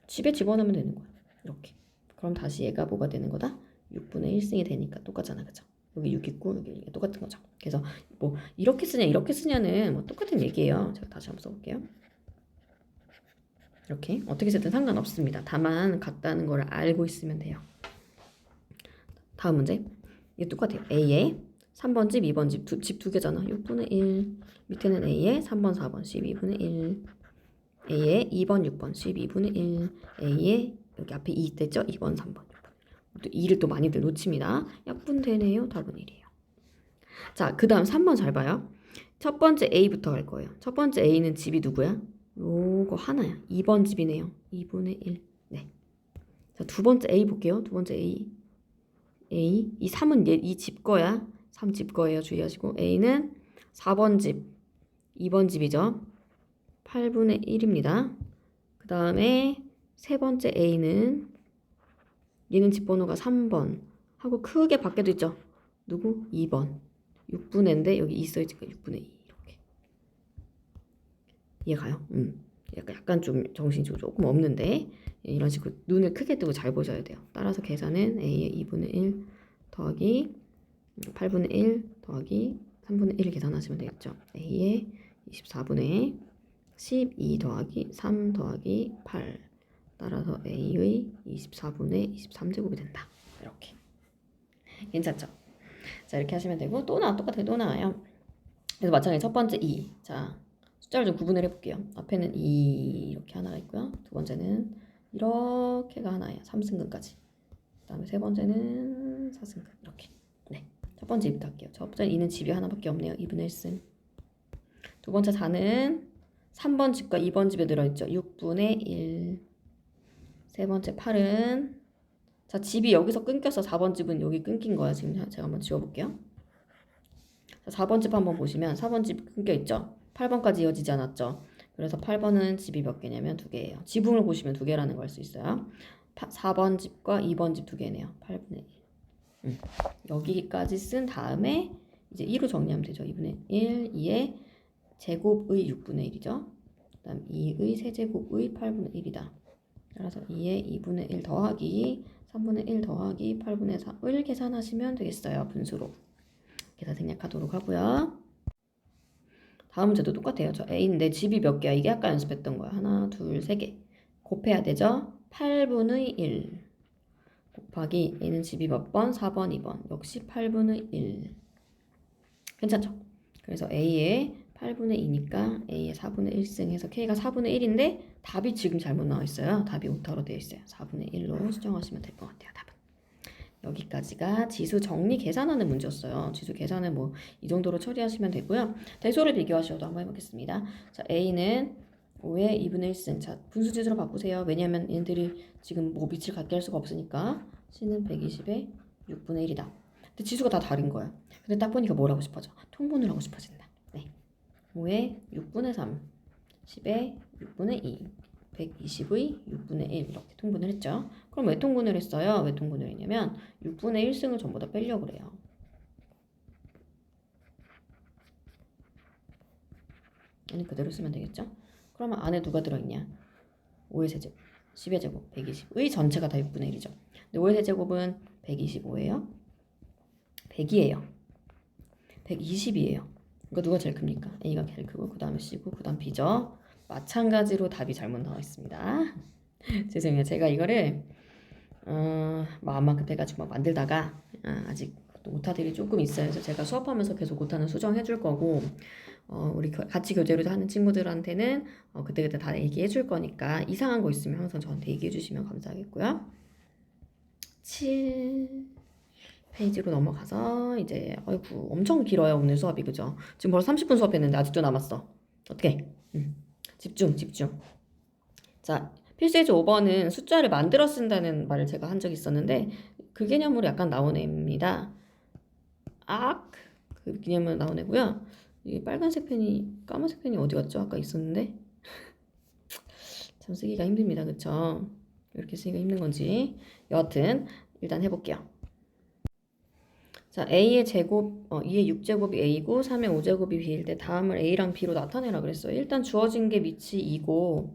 집에 집어넣으면 되는 거야. 이렇게. 그럼 다시 얘가 뭐가 되는 거다? 6분의 1승이 되니까 똑같잖아. 그죠? 여기 6 있고 여기 똑같은 거죠. 그래서 뭐 이렇게 쓰냐 이렇게 쓰냐는 뭐 똑같은 얘기예요. 제가 다시 한번 써볼게요. 이렇게 어떻게 쓰든 상관없습니다. 다만 같다는 걸 알고 있으면 돼요. 다음 문제. 이게 똑같아요. A에 3번 집, 2번 집 두 개잖아. 6분의 1. 밑에는 A에 3번, 4번 12분의 1. A에 2번, 6번 12분의 1. A에 여기 앞에 2 됐죠? 2번, 3번, 6번. 또 2를 또 많이들 놓칩니다. 약분되네요. 답은 1이에요. 자, 그 다음 3번 잘 봐요. 첫 번째 A부터 갈 거예요. 첫 번째 A는 집이 누구야? 요거 하나야. 2번 집이네요. 2분의 1. 네. 자, 두 번째 A 볼게요. 두 번째 A. 이 3은 이 집 거야. 3 집 거예요. 주의하시고. A는 4번 집, 2번 집이죠. 8분의 1입니다. 그 다음에 세 번째 A는 얘는 집 번호가 3번 하고 크게 밖에도 있죠. 누구? 2번. 6분의인데 여기 있어야지 6분의 2 이렇게. 이해가요? 약간 좀 정신이 조금 없는데 이런 식으로 눈을 크게 뜨고 잘 보셔야 돼요. 따라서 계산은 A의 2분의 1 더하기 8분의 1 더하기 3분의 1을 계산하시면 되겠죠. A의 24분의 12 더하기 3 더하기 8 따라서 A의 24분의 23제곱이 된다. 이렇게. 괜찮죠? 자, 이렇게 하시면 되고 또 똑같아요. 또 나와요. 그래서 마찬가지 첫 번째 2. 자, 숫자를 좀 구분을 해볼게요. 앞에는 2 이렇게 하나가 있고요. 두 번째는 이렇게가 하나예요. 3승근까지. 그 다음에 세 번째는 4승근 이렇게. 네, 첫 번째 2부터 할게요. 첫 번째 2는 집이 하나밖에 없네요. 2분의 1승. 두 번째 4는 3번 집과 2번 집에 들어있죠. 6분의 1. 세 번째 8은 자, 집이 여기서 끊겨서 4번 집은 여기 끊긴 거야. 지금 제가 한번 지워볼게요. 자, 4번 집 한번 보시면 4번 집 끊겨 있죠. 8번까지 이어지지 않았죠. 그래서 8번은 집이 몇 개냐면 2개예요. 지붕을 보시면 2개라는 걸 알 수 있어요. 4번 집과 2번 집 2개네요. 8분의 1. 여기까지 쓴 다음에 이제 2로 정리하면 되죠. 2분의 1, 2의 제곱의 6분의 1이죠. 그 다음 2의 세제곱의 8분의 1이다. 따라서 2의 2분의 1 더하기 3분의 1 더하기 8분의 4을 계산하시면 되겠어요. 분수로. 계산 생략하도록 하고요. 다음 문제도 똑같아요. 저 A인데 집이 몇 개야? 이게 아까 연습했던 거야. 하나, 둘, 세 개. 곱해야 되죠? 8분의 1 곱하기 A는 집이 몇 번? 4번, 2번. 역시 8분의 1. 괜찮죠? 그래서 A의 8분의 2니까 A의 4분의 1승 해서 K가 4분의 1인데 답이 지금 잘못 나와 있어요. 답이 오타로 되어 있어요. 4분의 1로 수정하시면 될 것 같아요. 답은. 여기까지가 지수 정리 계산하는 문제였어요. 지수 계산은 뭐 이 정도로 처리하시면 되고요. 대소를 비교하셔도 한번 해보겠습니다. 자, A는 5의 2분의 1승. 자, 분수지수로 바꾸세요. 왜냐면 얘들이 지금 뭐 밑을 같게 할 수가 없으니까 C는 120의 6분의 1이다. 근데 지수가 다 다른 거예요. 근데 딱 보니까 뭘 하고 싶어져? 통분을 하고 싶어진다. 네. 5의 6분의 3, 10의 6분의 2, 120의 6분의 1 이렇게 통분을 했죠. 그럼 왜 통분을 했어요? 왜 통분을 했냐면 6분의 1승을 전부 다 빼려고 그래요. 얘는 그대로 쓰면 되겠죠? 그러면 안에 누가 들어있냐? 5의 세제곱, 10의 제곱, 120의 전체가 다 6분의 1이죠. 근데 5의 세제곱은 125예요? 100이에요. 120이에요. 그러니까 누가 제일 큽니까? A가 제일 크고 그 다음에 C고 그 다음 B죠. 마찬가지로 답이 잘못 나와 있습니다. 죄송해요. 제가 이거를 마음만 급해가지고 막 만들다가 아직 오타들이 조금 있어요. 그래서 제가 수업하면서 계속 오타는 수정해 줄 거고 우리 같이 교재로 하는 친구들한테는 그때그때 다 얘기해 줄 거니까 이상한 거 있으면 항상 저한테 얘기해 주시면 감사하겠고요. 7 페이지로 넘어가서 이제 어이구 엄청 길어요 오늘 수업이. 그죠? 지금 벌써 30분 수업했는데 아직도 남았어. 어떻게? 집중. 자, 필수예제 5번은 숫자를 만들어 쓴다는 말을 제가 한 적이 있었는데 그 개념으로 약간 나온 애입니다. 그 개념으로 나온 애고요. 이 빨간색 펜이 까만색 펜이 어디 갔죠? 아까 있었는데 참 쓰기가 힘듭니다. 그쵸? 이렇게 쓰기가 힘든 건지 여하튼 일단 해볼게요. 자, a의 제곱, 2의 6제곱이 a고 3의 5제곱이 b일 때 다음을 a랑 b로 나타내라 그랬어요. 일단 주어진 게 밑이 2고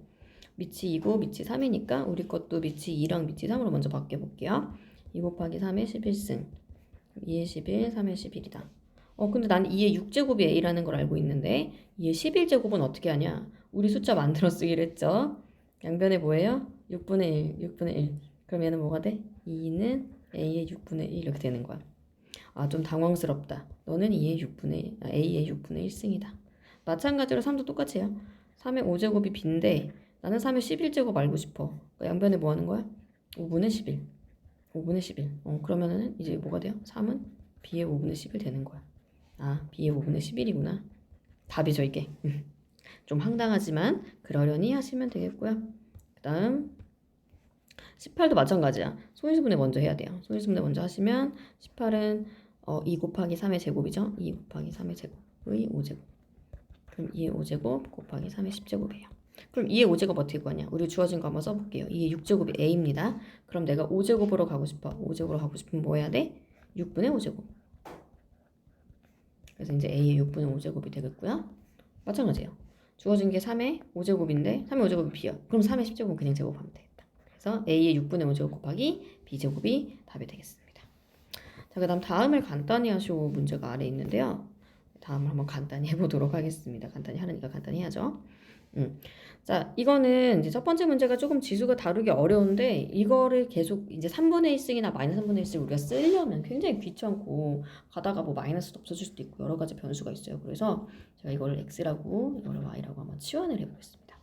밑이 3이니까 우리 것도 밑이 2랑 밑이 3으로 먼저 바꿔볼게요. 2 곱하기 3의 11승 2의 11, 3의 11이다. 근데 난 2의 6제곱이 a라는 걸 알고 있는데 2의 11제곱은 어떻게 하냐? 우리 숫자 만들어 쓰기로 했죠. 양변에 뭐예요? 6분의 1, 6분의 1. 그럼 얘는 뭐가 돼? 2는 a의 6분의 1 이렇게 되는 거야. 좀 당황스럽다. 너는 A의 6분의 1승이다. 마찬가지로 3도 똑같이 해요. 3의 5제곱이 b인데 나는 3의 11제곱 알고 싶어. 그러니까 양변에 뭐 하는 거야? 5분의 11. 5분의 11. 그러면은 이제 뭐가 돼요? 3은 b의 5분의 11 되는 거야. b의 5분의 11이구나. 답이죠, 이게. 좀 황당하지만 그러려니 하시면 되겠고요. 그 다음 18도 마찬가지야. 소인수분해 먼저 해야 돼요. 소인수분해 먼저 하시면 18은 2 곱하기 3의 제곱이죠. 2 곱하기 3의 제곱의 5제곱. 그럼 2의 5제곱 곱하기 3의 10제곱이에요. 그럼 2의 5제곱 어떻게 구하냐? 우리 주어진 거 한번 써볼게요. 2의 6제곱이 a입니다. 그럼 내가 5제곱으로 가고 싶어. 5제곱으로 가고 싶으면 뭐 해야 돼? 6분의 5제곱. 그래서 이제 a의 6분의 5제곱이 되겠고요. 마찬가지예요. 주어진 게 3의 5제곱인데 3의 5제곱이 b야. 그럼 3의 10제곱은 그냥 제곱하면 되겠다. 그래서 a의 6분의 5제곱 곱하기 b제곱이 답이 되겠습니다. 자, 그 다음을 간단히 하시오 문제가 아래 있는데요. 다음을 한번 간단히 해보도록 하겠습니다. 간단히 하려니까 간단히 해야죠. 자, 이거는 이제 첫 번째 문제가 조금 지수가 다루기 어려운데 이거를 계속 이제 3분의 1승이나 마이너스 3분의 1승 우리가 쓰려면 굉장히 귀찮고 가다가 뭐 마이너스도 없어질 수도 있고 여러 가지 변수가 있어요. 그래서 제가 이거를 x라고 이거를 y라고 한번 치환을 해보겠습니다.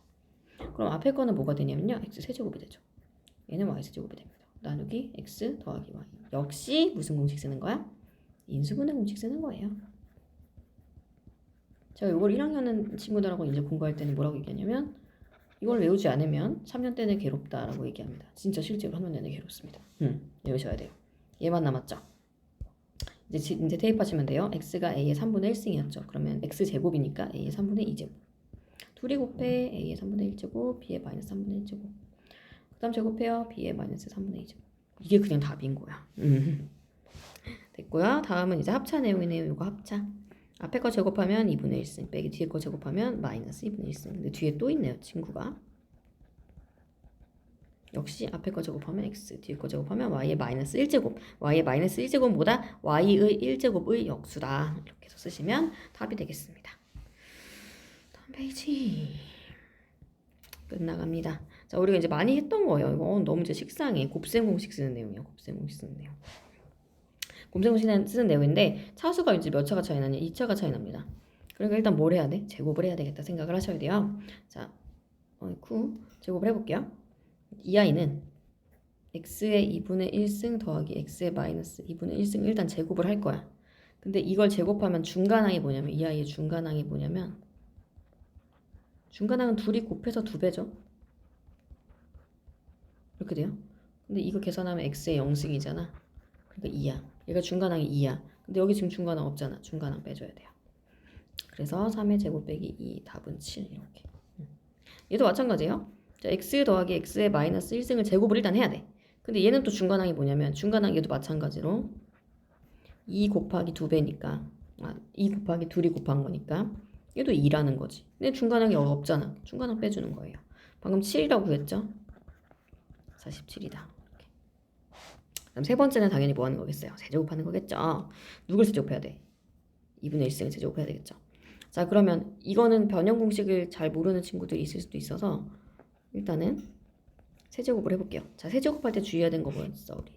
그럼 앞에 거는 뭐가 되냐면요. x 세제곱이 되죠. 얘는 y 세제곱이 됩니다. 나누기 x 더하기 y. 역시 무슨 공식 쓰는 거야? 인수분해 공식 쓰는 거예요. 제가 이걸 1학년 하는 친구들하고 이제 공부할 때는 뭐라고 얘기하냐면 이걸 외우지 않으면 3년 내내 괴롭다라고 얘기합니다. 진짜 실제로 3년 내내 괴롭습니다. 외우셔야 돼요. 얘만 남았죠? 이제 대입하시면 돼요. x가 a의 3분의 1승이었죠. 그러면 x제곱이니까 a의 3분의 2제곱. 둘이 곱해 a의 3분의 1제곱, b의 마이너스 3분의 1제곱. 그 다음 제곱해요. b의 마이너스 3분의 2제곱. 이게 그냥 답인 거야. 됐고요. 다음은 이제 합차 내용이네요. 이거 합차. 앞에 거 제곱하면 2분의 1승 빼기 뒤에 거 제곱하면 마이너스 2분의 1승. 근데 뒤에 또 있네요. 친구가. 역시 앞에 거 제곱하면 x, 뒤에 거 제곱하면 y의 마이너스 1제곱. y의 마이너스 1제곱보다 y의 1제곱의 역수다. 이렇게 해서 쓰시면 답이 되겠습니다. 다음 페이지. 끝나갑니다. 자, 우리가 이제 많이 했던 거예요. 이거 너무 이제 식상해. 곱셈 공식 쓰는 내용이에요. 곱셈 공식 쓰는 내용. 곱셈 공식 쓰는 내용인데 차수가 이제 몇 차가 차이 나냐? 2차가 차이 납니다. 그러니까 일단 뭘 해야 돼? 제곱을 해야 되겠다 생각을 하셔야 돼요. 자, 제곱을 해볼게요. 이 아이는 x의 2분의 1승 더하기 x의 마이너스 2분의 1승 일단 제곱을 할 거야. 근데 이걸 제곱하면 중간항이 뭐냐면 이 아이의 중간항이 뭐냐면 중간항은 둘이 곱해서 2배죠. 이렇게 돼요. 근데 이거 계산하면 x의 0승이잖아. 그러니까 2야. 얘가 중간항이 2야. 근데 여기 지금 중간항 없잖아. 중간항 빼줘야 돼요. 그래서 3의 제곱 빼기 2 답은 7 이렇게. 얘도 마찬가지예요. 자, x 더하기 x의 마이너스 1승을 제곱을 일단 해야 돼. 근데 얘는 또 중간항이 뭐냐면 중간항 얘도 마찬가지로 2 곱하기 2배니까 2 곱하기 2이 곱한 거니까 얘도 2라는 거지. 근데 중간항이 없잖아. 중간항 빼주는 거예요. 방금 7이라고 했죠? 47이다. 그럼 세 번째는 당연히 뭐 하는 거겠어요? 세제곱하는 거겠죠? 누굴 세제곱해야 돼? 2분의 1승을 세제곱해야 되겠죠? 자, 그러면 이거는 변형 공식을 잘 모르는 친구들이 있을 수도 있어서 일단은 세제곱을 해볼게요. 자, 세제곱할 때 주의해야 되는 거 뭐였어, 우리?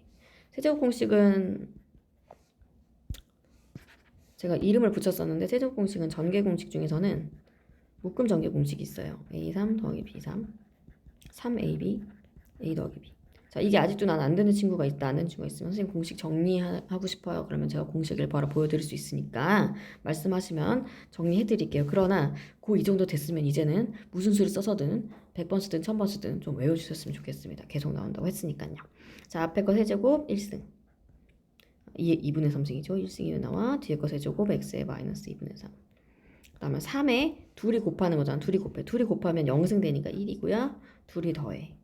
세제곱 공식은 제가 이름을 붙였었는데 세제곱 공식은 전개 공식 중에서는 묶음 전개 공식이 있어요. A3 더하기 B3 3AB A 더하기 B. 자, 이게 아직도 난 안 되는 친구가 있다, 안 되는 친구가 있으면 선생님 공식 정리하고 싶어요. 그러면 제가 공식을 바로 보여드릴 수 있으니까 말씀하시면 정리해 드릴게요. 그러나 고 이 정도 됐으면 이제는 무슨 수를 써서든 100번 쓰든 1000번 쓰든 좀 외워주셨으면 좋겠습니다. 계속 나온다고 했으니까요. 자, 앞에 거 세제곱 1승 2분의 3승이죠. 1승 2는 나와 뒤에 거 세제곱 x에 마이너스 2분의 3. 그 다음에 3에 둘이 곱하는 거잖아. 둘이 곱해. 둘이 곱하면 0승 되니까 1이고요. 둘이 더해.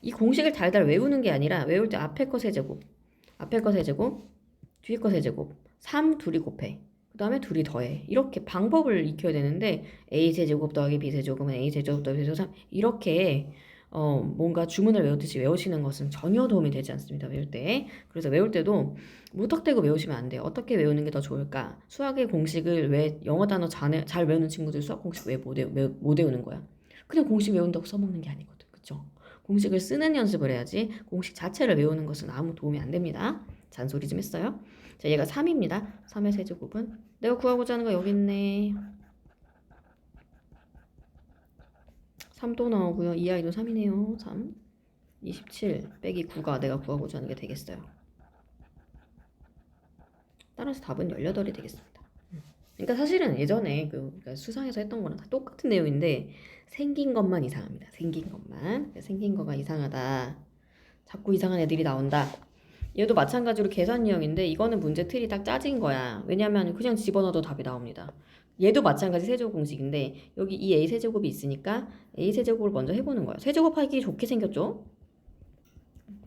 이 공식을 달달 외우는 게 아니라 외울 때 앞에 거 세제곱, 앞에 거 세제곱, 뒤에 거 세제곱, 3 둘이 곱해. 그 다음에 둘이 더해. 이렇게 방법을 익혀야 되는데 a 세제곱 더하기 b 세제곱은 a 세제곱 더하기 b 세제곱 3 이렇게 뭔가 주문을 외우듯이 외우시는 것은 전혀 도움이 되지 않습니다. 외울 때. 그래서 외울 때도 무턱대고 외우시면 안 돼요. 어떻게 외우는 게 더 좋을까? 수학의 공식을 왜 영어 단어 잘 외우는 친구들 수학 공식 왜 못 외우는 거야? 그냥 공식 외운다고 써먹는 게 아니거든. 그쵸? 공식을 쓰는 연습을 해야지 공식 자체를 외우는 것은 아무 도움이 안 됩니다. 잔소리 좀 했어요. 자, 얘가 3입니다. 3의 세제곱은 내가 구하고자 하는 거 여기 있네. 3도 나오고요. 이 아이도 3이네요. 3. 27 빼기 9가 내가 구하고자 하는 게 되겠어요. 따라서 답은 18이 되겠습니다. 그러니까 사실은 예전에 그러니까 수상에서 했던 거랑 다 똑같은 내용인데 생긴 것만 이상합니다. 생긴 것만. 생긴 거가 이상하다. 자꾸 이상한 애들이 나온다. 얘도 마찬가지로 계산 유형인데 이거는 문제 틀이 딱 짜진 거야. 왜냐면 그냥 집어넣어도 답이 나옵니다. 얘도 마찬가지 세제곱 공식인데 여기 이 a 세제곱이 있으니까 a 세제곱을 먼저 해보는 거예요. 세제곱하기 좋게 생겼죠?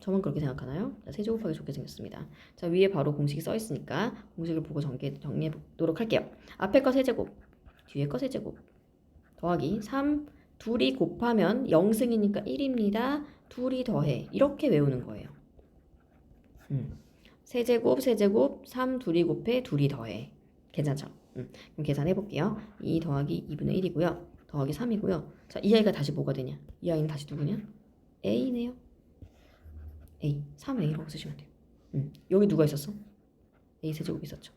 저만 그렇게 생각하나요? 자, 세제곱하기 좋게 생겼습니다. 자, 위에 바로 공식이 써 있으니까 공식을 보고 정리해 보도록 할게요. 앞에 거 세제곱, 뒤에 거 세제곱 더하기 3 둘이 곱하면 0승이니까 1입니다. 둘이 더해. 이렇게 외우는 거예요. 세제곱 세제곱 3 둘이 곱해 둘이 더해. 괜찮죠? 그럼 계산해 볼게요. 2 더하기 2분의 1이고요. 더하기 3이고요. 자, 이 아이가 다시 뭐가 되냐? 이 아이는 다시 누구냐? A네요. A 3A라고 쓰시면 돼요. 여기 누가 있었어? A 세제곱 있었죠.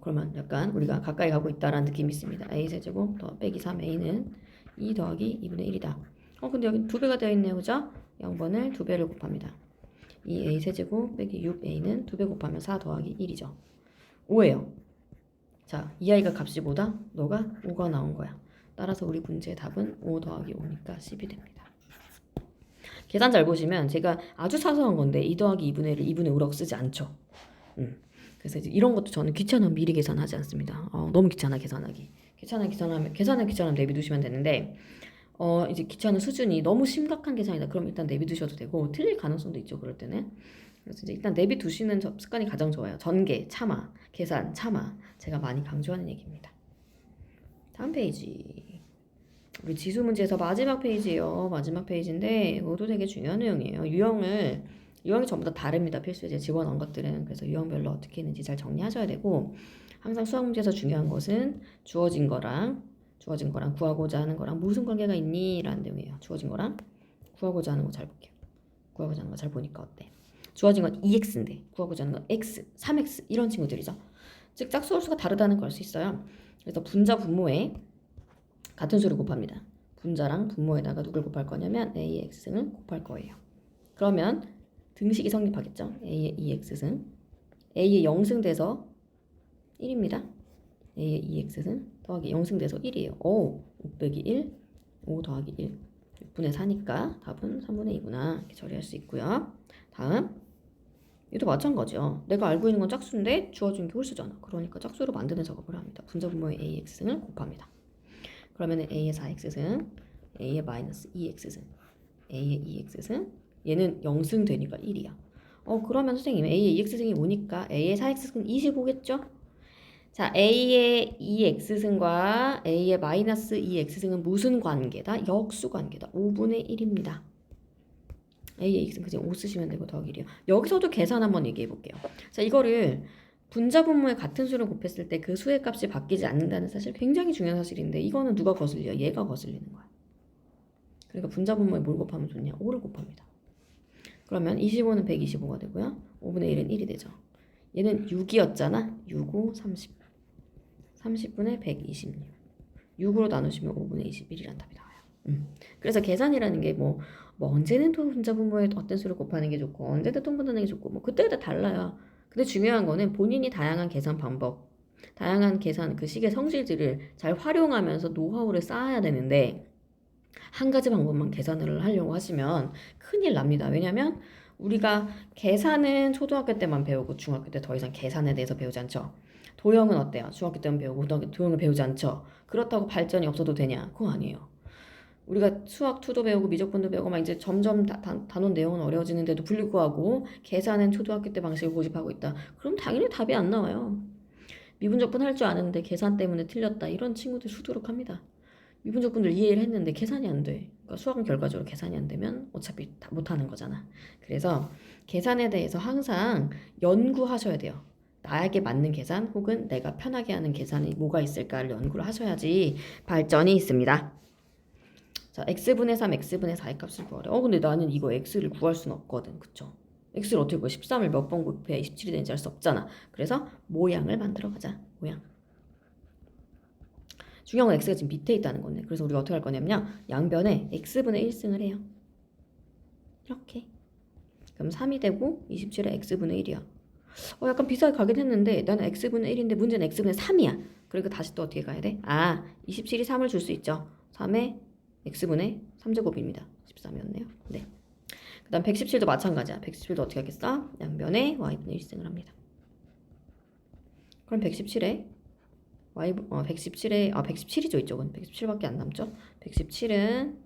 그러면 약간 우리가 가까이 가고 있다라는 느낌이 있습니다. A 세제곱 더 빼기 3A는 2 더하기 2분의 1이다. 근데 여기 2배가 되어 있네요. 그죠? 0번을 2배를 곱합니다. 2A 세제곱 빼기 6A는 2배 곱하면 4 더하기 1이죠. 5예요. 자, 이 아이가 값이 뭐다? 너가 5가 나온 거야. 따라서 우리 문제의 답은 5 더하기 5니까 10이 됩니다. 계산 잘 보시면 제가 아주 사소한 건데 2 더하기 2분의 1을 2분의 5라고 쓰지 않죠. 그래서 이제 이런 것도 저는 귀찮으면 미리 계산하지 않습니다. 너무 귀찮아 계산하기. 계산은 귀찮으면 내비두시면 되는데 이제 귀찮은 수준이 너무 심각한 계산이다. 그럼 일단 내비두셔도 되고 틀릴 가능성도 있죠. 그럴 때는. 그래서 이제 일단 내비두시는 습관이 가장 좋아요. 전개, 참아, 계산, 참아. 제가 많이 강조하는 얘기입니다. 다음 페이지. 우리 지수 문제에서 마지막 페이지예요. 마지막 페이지인데 이것도 되게 중요한 내용이에요. 유형이 전부 다 다릅니다. 필수에 제가 집어넣은 것들은. 그래서 유형별로 어떻게 했는지 잘 정리하셔야 되고 항상 수학 문제에서 중요한 것은 주어진 거랑 구하고자 하는 거랑 무슨 관계가 있니? 라는 내용이에요. 주어진 거랑 구하고자 하는 거 잘 볼게요. 구하고자 하는 거 잘 보니까 어때? 주어진 건 2x인데 구하고자 하는 건 x, 3x 이런 친구들이죠. 즉 짝수홀수가 다르다는 걸 수 있어요. 그래서 분자 분모에 같은 수를 곱합니다. 분자랑 분모에다가 누굴 곱할 거냐면 a의 x승을 곱할 거예요. 그러면 등식이 성립하겠죠. a의 2x승 a의 0승 돼서 1입니다. a의 2x승 더하기 0승 돼서 1이에요. 5 빼기 1 5 더하기 1 6분의 4니까 답은 3분의 2구나 이렇게 처리할 수 있고요. 다음 얘도 마찬가지죠. 내가 알고 있는 건 짝수인데 주어진 게 홀수잖아. 그러니까 짝수로 만드는 작업을 합니다. 분자 분모의 AX승을 곱합니다. 그러면 A의 4X승, A의 마이너스 2X승, A의 2X승 얘는 0승 되니까 1이야. 그러면 선생님 A의 2X승이 오니까 A의 4X승은 25겠죠? 자, A의 2X승과 A의 마이너스 2X승은 무슨 관계다? 역수 관계다. 5분의 1입니다. A의 X는 그냥 5 쓰시면 되고 더하기 1이요. 여기서도 계산 한번 얘기해 볼게요. 자, 이거를 분자 분모에 같은 수를 곱했을 때 그 수의 값이 바뀌지 않는다는 사실 굉장히 중요한 사실인데 이거는 누가 거슬려? 얘가 거슬리는 거야. 그러니까 분자 분모에 뭘 곱하면 좋냐? 5를 곱합니다. 그러면 25는 125가 되고요. 5분의 1은 1이 되죠. 얘는 6이었잖아. 6, 5, 30. 30분의 126. 6으로 나누시면 5분의 21이란 답이 나와요. 그래서 계산이라는 게 뭐 언제는 또 분자분모에 어떤 수를 곱하는 게 좋고 언제든 통분하는 게 좋고 뭐 그때그때 달라요. 근데 중요한 거는 본인이 다양한 계산 방법, 다양한 계산 그 식의 성질들을 잘 활용하면서 노하우를 쌓아야 되는데 한 가지 방법만 계산을 하려고 하시면 큰일 납니다. 왜냐면 우리가 계산은 초등학교 때만 배우고 중학교 때 더 이상 계산에 대해서 배우지 않죠. 도형은 어때요? 중학교 때만 배우고 고등학교 도형을 배우지 않죠. 그렇다고 발전이 없어도 되냐? 그거 아니에요. 우리가 수학 2도 배우고 미적분도 배우고 막 이제 점점 단원 내용은 어려워지는데도 불구하고 계산은 초등학교 때 방식을 고집하고 있다. 그럼 당연히 답이 안 나와요. 미분적분 할 줄 아는데 계산 때문에 틀렸다. 이런 친구들 수두룩합니다. 미분적분들 이해를 했는데 계산이 안 돼. 그러니까 수학은 결과적으로 계산이 안 되면 어차피 다 못하는 거잖아. 그래서 계산에 대해서 항상 연구하셔야 돼요. 나에게 맞는 계산 혹은 내가 편하게 하는 계산이 뭐가 있을까를 연구를 하셔야지 발전이 있습니다. 자, x분의 3, x분의 4의 값을 구하래. 근데 나는 이거 x를 구할 수는 없거든. 그쵸? x를 어떻게 구해? 13을 몇 번 곱해야 27이 되는지 알 수 없잖아. 그래서 모양을 만들어 가자. 모양. 중요한 건 x가 지금 밑에 있다는 거네. 그래서 우리가 어떻게 할 거냐면요. 양변에 x분의 1승을 해요. 이렇게. 그럼 3이 되고 27에 x분의 1이야. 약간 비싸게 가긴 했는데 나는 x분의 1인데 문제는 x분의 3이야. 그러니까 다시 또 어떻게 가야 돼? 27이 3을 줄 수 있죠. 3에 x분의 3제곱입니다. 13이었네요. 네. 그 다음 117도 마찬가지야. 117도 어떻게 하겠어? 양변에 y분의 1승을 합니다. 그럼 117에 117이죠 이쪽은. 117밖에 안 남죠. 117은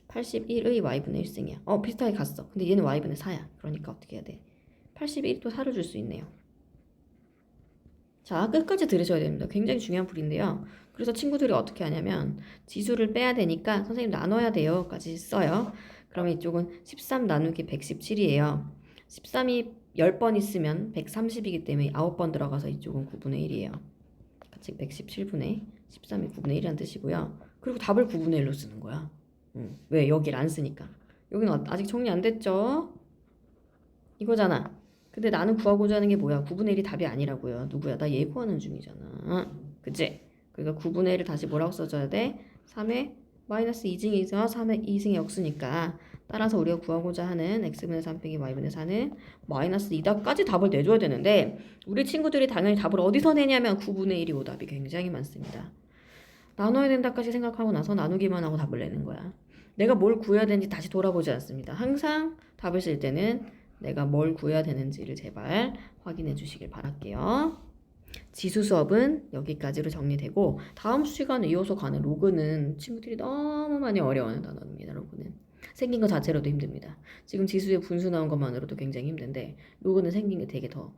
81의 y분의 1승이야. 비슷하게 갔어. 근데 얘는 y분의 4야. 그러니까 어떻게 해야 돼? 81이 또 4를 줄 수 있네요. 자, 끝까지 들으셔야 됩니다. 굉장히 중요한 풀인데요. 그래서 친구들이 어떻게 하냐면 지수를 빼야 되니까 선생님 나눠야 돼요 까지 써요. 그럼 이쪽은 13 나누기 117이에요. 13이 10번 있으면 130이기 때문에 9번 들어가서 이쪽은 9분의 1이에요. 즉 117분의 13이 9분의 1이라는 뜻이고요. 그리고 답을 9분의 1로 쓰는 거야. 왜? 여기를 안 쓰니까. 여기는 아직 정리 안 됐죠? 이거잖아. 근데 나는 구하고자 하는 게 뭐야? 9분의 1이 답이 아니라고요. 누구야? 나 예고하는 중이잖아. 그치? 그러니까 9분의 1을 다시 뭐라고 써줘야 돼? 3의 마이너스 2증이죠. 3의 2승이 역수니까 따라서 우리가 구하고자 하는 x분의 3 빼기 y분의 4는 마이너스 2다까지 답을 내줘야 되는데 우리 친구들이 당연히 답을 어디서 내냐면 9분의 1이 오답이 굉장히 많습니다. 나눠야 된다까지 생각하고 나서 나누기만 하고 답을 내는 거야. 내가 뭘 구해야 되는지 다시 돌아보지 않습니다. 항상 답을 쓸 때는 내가 뭘 구해야 되는지를 제발 확인해 주시길 바랄게요. 지수 수업은 여기까지로 정리되고 다음 시간에 이어서 가는 로그는 친구들이 너무 많이 어려워하는 단어입니다. 로그는 생긴 것 자체로도 힘듭니다. 지금 지수의 분수 나온 것만으로도 굉장히 힘든데 로그는 생긴 게 되게 더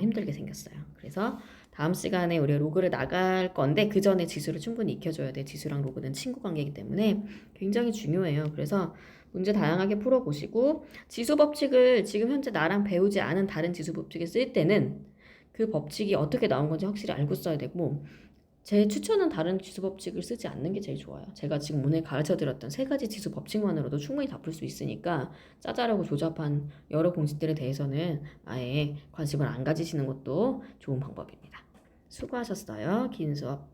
힘들게 생겼어요. 그래서 다음 시간에 우리 로그를 나갈 건데 그 전에 지수를 충분히 익혀줘야 돼. 지수랑 로그는 친구 관계이기 때문에 굉장히 중요해요. 그래서 문제 다양하게 풀어보시고 지수 법칙을 지금 현재 나랑 배우지 않은 다른 지수 법칙을 쓸 때는 그 법칙이 어떻게 나온 건지 확실히 알고 써야 되고 제 추천은 다른 지수 법칙을 쓰지 않는 게 제일 좋아요. 제가 지금 오늘 가르쳐드렸던 3가지 지수 법칙만으로도 충분히 다 풀 수 있으니까 짜잘하고 조잡한 여러 공식들에 대해서는 아예 관심을 안 가지시는 것도 좋은 방법입니다. 수고하셨어요. 긴 수업.